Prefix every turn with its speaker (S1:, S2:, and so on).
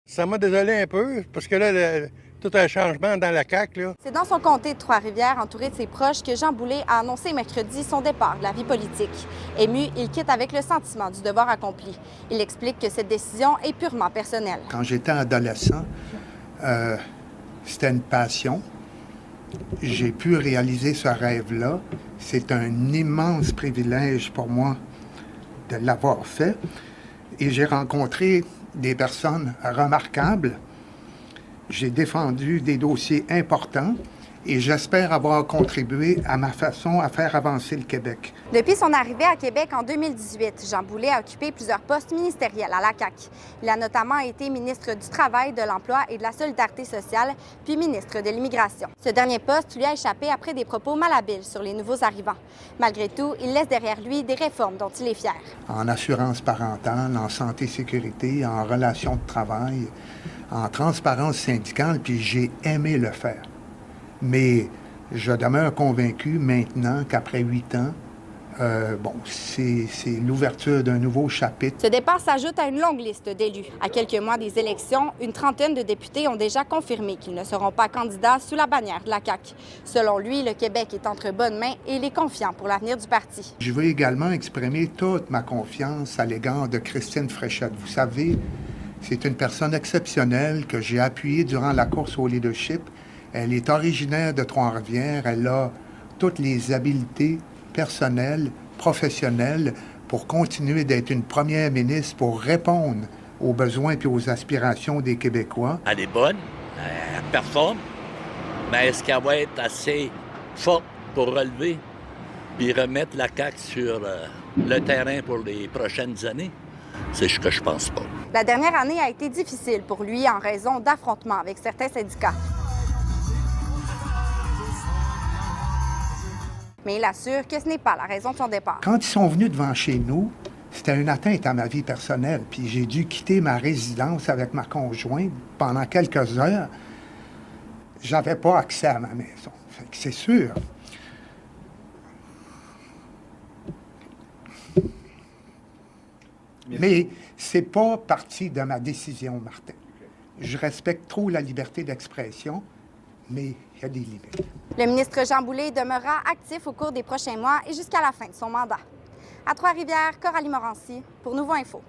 S1: Ça m'a désolé un peu, parce que là, tout un changement dans la CAQ, là.
S2: C'est dans son comté de Trois-Rivières, entouré de ses proches, que Jean Boulet a annoncé mercredi son départ de la vie politique. Ému, il quitte avec le sentiment du devoir accompli. Il explique que cette décision est purement personnelle.
S3: Quand j'étais adolescent, c'était une passion. J'ai pu réaliser ce rêve-là. C'est un immense privilège pour moi de l'avoir fait. Et j'ai rencontré des personnes remarquables. J'ai défendu des dossiers importants et j'espère avoir contribué à ma façon à faire avancer le Québec.
S2: Depuis son arrivée à Québec en 2018, Jean Boulet a occupé plusieurs postes ministériels à la CAQ. Il a notamment été ministre du Travail, de l'Emploi et de la Solidarité sociale, puis ministre de l'Immigration. Ce dernier poste lui a échappé après des propos malhabiles sur les nouveaux arrivants. Malgré tout, il laisse derrière lui des réformes dont il est fier.
S3: En assurance parentale, en santé-sécurité, en relations de travail, en transparence syndicale, puis j'ai aimé le faire. Mais je demeure convaincu maintenant qu'après 8 ans, c'est l'ouverture d'un nouveau chapitre.
S2: Ce départ s'ajoute à une longue liste d'élus. À quelques mois des élections, une trentaine de députés ont déjà confirmé qu'ils ne seront pas candidats sous la bannière de la CAQ. Selon lui, le Québec est entre bonnes mains et il est confiant pour l'avenir du parti.
S3: Je veux également exprimer toute ma confiance à l'égard de Christine Fréchette. Vous savez, c'est une personne exceptionnelle que j'ai appuyée durant la course au leadership. Elle est originaire de Trois-Rivières. Elle a toutes les habiletés personnelles, professionnelles pour continuer d'être une première ministre, pour répondre aux besoins et aux aspirations des Québécois.
S4: Elle est bonne, elle performe, mais est-ce qu'elle va être assez forte pour relever et remettre la CAQ sur le terrain pour les prochaines années? C'est ce que je pense pas.
S2: La dernière année a été difficile pour lui en raison d'affrontements avec certains syndicats. Mais il assure que ce n'est pas la raison de son départ.
S3: Quand ils sont venus devant chez nous, c'était une atteinte à ma vie personnelle. Puis j'ai dû quitter ma résidence avec ma conjointe pendant quelques heures. J'avais pas accès à ma maison. Fait que c'est sûr. Mais c'est pas partie de ma décision, Martin. Je respecte trop la liberté d'expression, mais il y a des limites.
S2: Le ministre Jean Boulet demeurera actif au cours des prochains mois et jusqu'à la fin de son mandat. À Trois-Rivières, Coralie Morancy pour Nouveau Info.